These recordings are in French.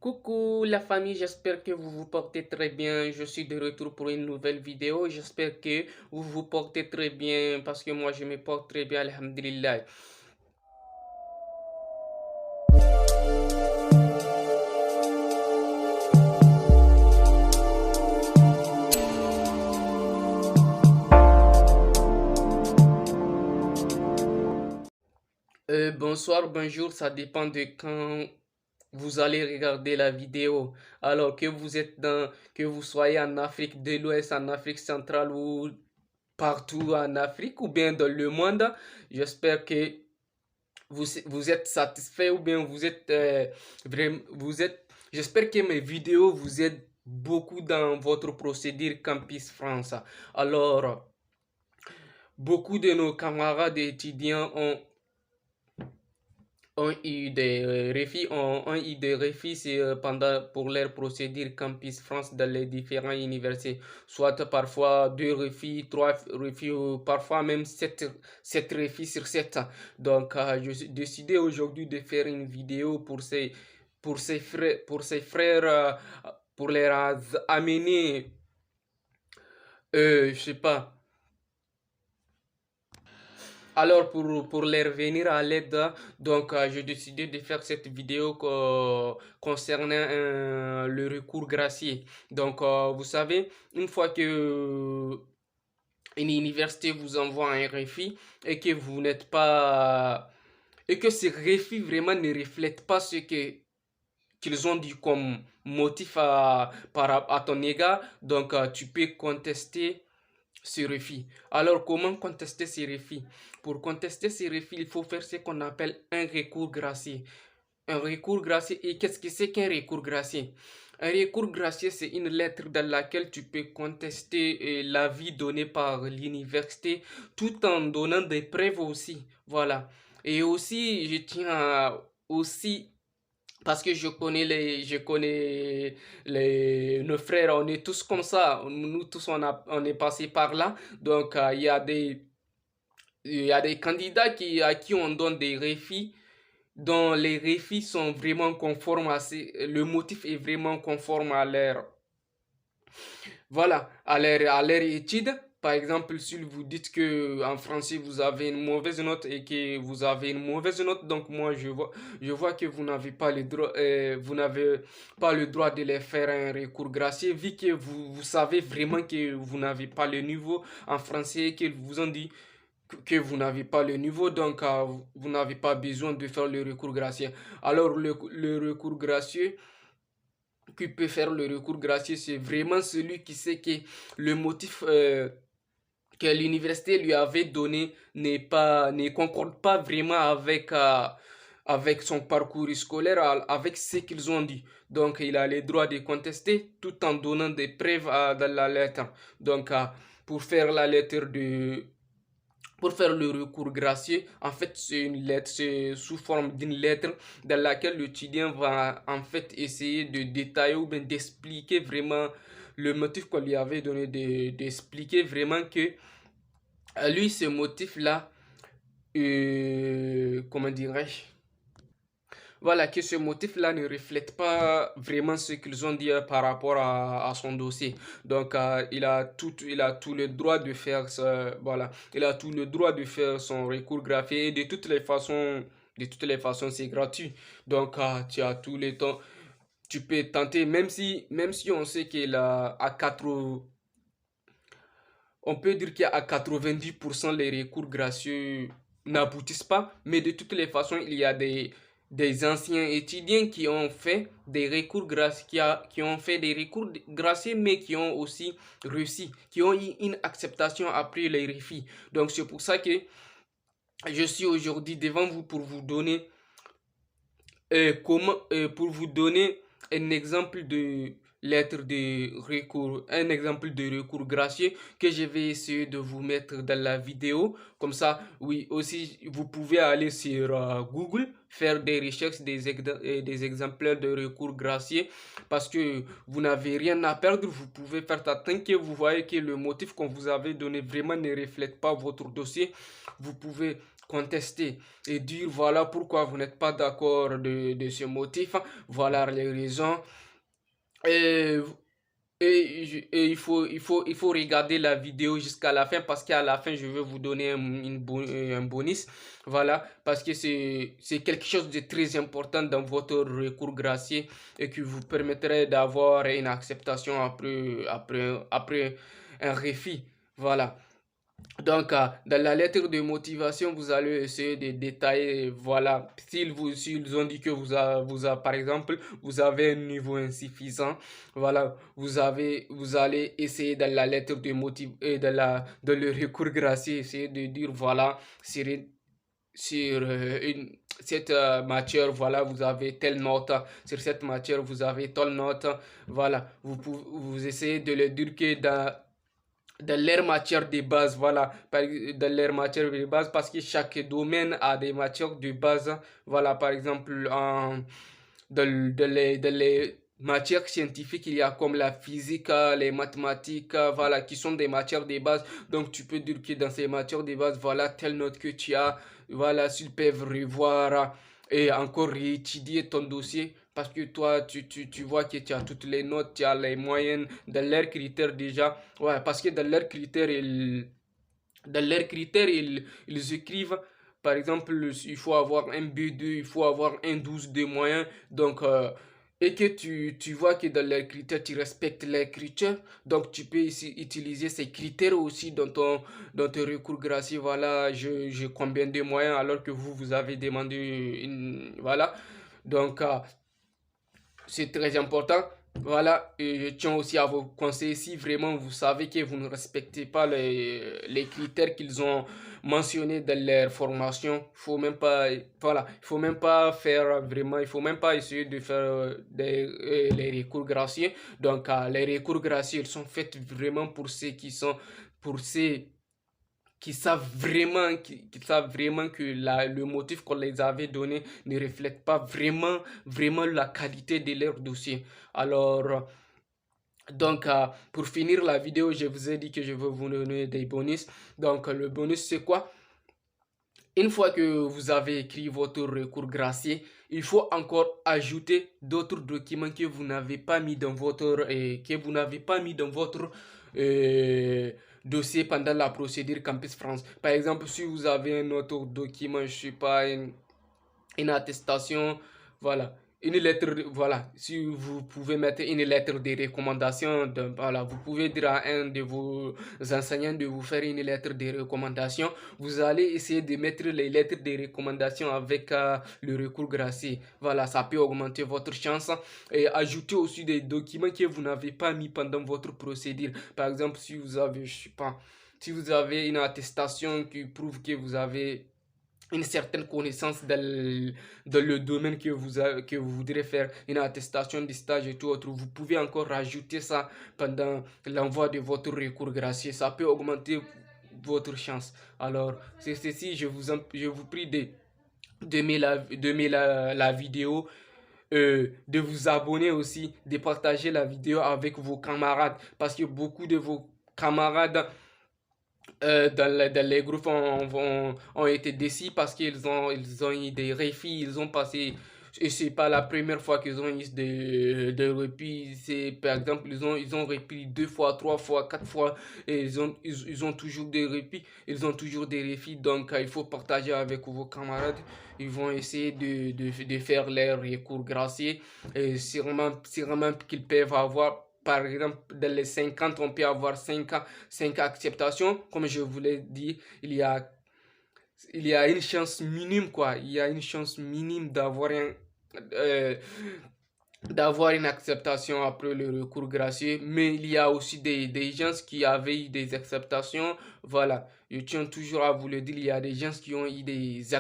Coucou la famille, j'espère que vous vous portez très bien. Je suis de retour pour une nouvelle vidéo. J'espère que vous vous portez très bien parce que moi je me porte très bien, alhamdulillah. Bonsoir, bonjour, ça dépend de quand vous allez regarder la vidéo. Alors que vous soyez en Afrique de l'Ouest, en Afrique centrale ou partout en Afrique ou bien dans le monde, j'espère que vous êtes satisfait ou bien vous êtes vraiment, j'espère que mes vidéos vous aident beaucoup dans votre procédure Campus France. Alors, beaucoup de nos camarades étudiants ont eu des refus pour leur procédure Campus France dans les différentes universités. Soit parfois 2 refus, 3 refus, ou parfois même 7 refus sur 7. Donc, je suis décidé aujourd'hui de faire une vidéo pour ces frères, pour les amener, je sais pas. Alors pour les revenir à l'aide, donc j'ai décidé de faire cette vidéo concernant le recours gracié. Donc vous savez, une fois que une université vous envoie un refus et que vous n'êtes pas et que ce refus vraiment ne reflète pas ce que qu'ils ont dit comme motif à ton égard, donc tu peux contester ce refus. Alors, comment contester ce refus? Pour contester ce refus, il faut faire ce qu'on appelle un recours gracié. Un recours gracié, et qu'est-ce que c'est qu'un recours gracié? Un recours gracié, c'est une lettre dans laquelle tu peux contester l'avis donné par l'université tout en donnant des preuves aussi. Voilà. Et aussi, je tiens aussi parce que je connais nos frères, on est tous comme ça, nous tous on est passé par là, donc il y a des candidats à qui on donne des refus, dont les refus sont vraiment conformes le motif est vraiment conforme voilà, à leur étude. Par exemple, si vous dites que en français vous avez une mauvaise note et que vous avez une mauvaise note, donc moi je vois que vous n'avez pas le droit de les faire un recours gracieux, vu que vous savez vraiment que vous n'avez pas le niveau en français et qu'ils vous ont dit que vous n'avez pas le niveau, donc vous n'avez pas besoin de faire le recours gracieux. Alors le recours gracieux, qui peut faire le recours gracieux, c'est vraiment celui qui sait que le motif que l'université lui avait donné ne concorde pas vraiment avec son parcours scolaire, avec ce qu'ils ont dit. Donc, il a le droit de contester tout en donnant des preuves dans la lettre. Donc, pour faire la lettre de pour faire le recours gracieux, en fait, c'est une lettre, c'est sous forme d'une lettre dans laquelle l'étudiant va en fait essayer de détailler ou bien d'expliquer vraiment le motif qu'on lui avait donné, d'expliquer vraiment que lui, ce motif-là, comment dirais-je, voilà, que ce motif-là ne reflète pas vraiment ce qu'ils ont dit par rapport à son dossier. Donc, il a tout le droit de faire voilà, il a tout le droit de faire son recours graphié et de toutes les façons, c'est gratuit. Donc, tu as tout le temps, tu peux tenter, même si on sait qu'il a à 80, on peut dire qu'à 90% les recours gracieux n'aboutissent pas, mais de toutes les façons, il y a des anciens étudiants qui ont fait des recours gracieux, qui ont fait des recours gracieux, mais qui ont aussi réussi, qui ont eu une acceptation après les refus. Donc c'est pour ça que je suis aujourd'hui devant vous pour vous donner pour vous donner un exemple de lettre de recours, un exemple de recours gracieux que je vais essayer de vous mettre dans la vidéo. Comme ça, oui, aussi, vous pouvez aller sur Google, faire des recherches des exemplaires de recours gracieux parce que vous n'avez rien à perdre. Vous pouvez faire ça tant que vous voyez que le motif qu'on vous avait donné vraiment ne reflète pas votre dossier. Vous pouvez contester et dire voilà pourquoi vous n'êtes pas d'accord de ce motif, voilà les raisons. Et, il faut regarder la vidéo jusqu'à la fin parce qu'à la fin, je vais vous donner un bonus. Voilà, parce que c'est quelque chose de très important dans votre recours gracieux et qui vous permettrait d'avoir une acceptation après un refus. Voilà. Donc, dans la lettre de motivation, vous allez essayer de détailler, voilà, s'ils ont dit que par exemple, vous avez un niveau insuffisant, voilà, vous allez essayer dans la lettre de motivation, dans le recours gracieux, essayer de dire, voilà, sur cette matière, voilà, vous avez telle note, sur cette matière, vous avez telle note, voilà, vous essayez de leur dire que dans leur matière de base, voilà, dans leur matière de base, parce que chaque domaine a des matières de base, voilà, par exemple, dans les matières scientifiques, il y a comme la physique, les mathématiques, voilà, qui sont des matières de base, donc tu peux dire que dans ces matières de base, voilà, telle note que tu as, voilà, s'ils peuvent revoir et encore réétudier ton dossier, parce que toi, tu vois que tu as toutes les notes, tu as les moyennes, dans leurs critères déjà. Ouais, parce que dans leurs critères, ils écrivent, par exemple, il faut avoir un B2, il faut avoir un 12 de moyen. Donc, et que tu vois que dans leurs critères, tu respectes les critères. Donc, tu peux ici utiliser ces critères aussi dans ton recours gracieux. Voilà, j'ai combien de moyens alors que vous avez demandé voilà. Donc, c'est très important. Voilà, et je tiens aussi à vous conseiller si vraiment vous savez que vous ne respectez pas les critères qu'ils ont mentionnés dans leur formation, faut même pas, voilà, il faut même pas faire vraiment, il faut même pas essayer de faire les recours gracieux. Donc, les recours gracieux, ils sont faits vraiment pour ceux pour ceux qui savent vraiment que le motif qu'on les avait donné ne reflète pas vraiment la qualité de leur dossier. Alors, donc, pour finir la vidéo, je vous ai dit que je vais vous donner des bonus. Donc, le bonus, c'est quoi? Une fois que vous avez écrit votre recours gracieux, il faut encore ajouter d'autres documents que vous n'avez pas mis dans votre dossier pendant la procédure Campus France. Par exemple, si vous avez un autre document, je sais pas, une attestation, voilà. Une lettre, voilà, si vous pouvez mettre une lettre de recommandation, voilà, vous pouvez dire à un de vos enseignants de vous faire une lettre de recommandation. Vous allez essayer de mettre les lettres de recommandation avec le recours gracieux. Voilà, ça peut augmenter votre chance et ajouter aussi des documents que vous n'avez pas mis pendant votre procédure. Par exemple, si vous avez, je sais pas, si vous avez une attestation qui prouve que vous avez une certaine connaissance dans le domaine que vous voudrez faire, une attestation de stage et tout autre, vous pouvez encore rajouter ça pendant l'envoi de votre recours gracieux. Ça peut augmenter votre chance. Alors, c'est ceci, je vous prie d'aimer la vidéo, de vous abonner aussi, de partager la vidéo avec vos camarades, parce que beaucoup de vos camarades dans les groupes ont été déçus parce ils ont eu des refus, ils ont passé, et c'est pas la première fois qu'ils ont eu des refus, c'est par exemple, ils ont repris 2 fois, 3 fois, 4 fois, et ils ont toujours des refus, ils ont toujours des refus, donc il faut partager avec vos camarades, ils vont essayer de faire leur recours gracieux, et sûrement qu'ils peuvent avoir. Par exemple, dans les 50, on peut avoir 5 acceptations. Comme je vous l'ai dit, il y a une chance minime, quoi. Il y a une chance minime euh, d'avoir une acceptation après le recours gracieux. Mais il y a aussi des gens qui avaient eu des acceptations. Voilà. Je tiens toujours à vous le dire, il y a des gens qui ont eu des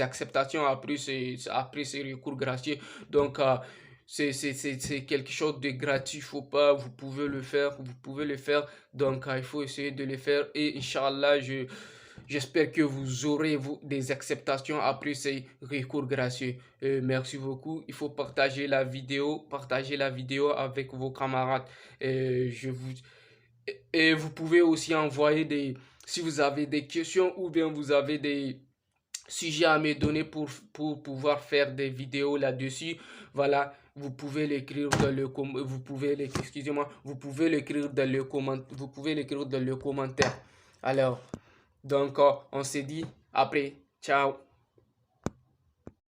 acceptations après ce recours gracieux. Donc, c'est quelque chose de gratuit, faut pas, vous pouvez le faire, donc il faut essayer de le faire et Inch'Allah, j'espère que vous aurez des acceptations après ces recours gracieux. Merci beaucoup, il faut partager la vidéo avec vos camarades. Et vous pouvez aussi envoyer si vous avez des questions ou bien vous avez sujet à me donner pour pouvoir faire des vidéos là-dessus, voilà, vous pouvez l'écrire dans le excusez-moi, vous pouvez l'écrire dans le commentaire. Alors, donc, on se dit après. Ciao.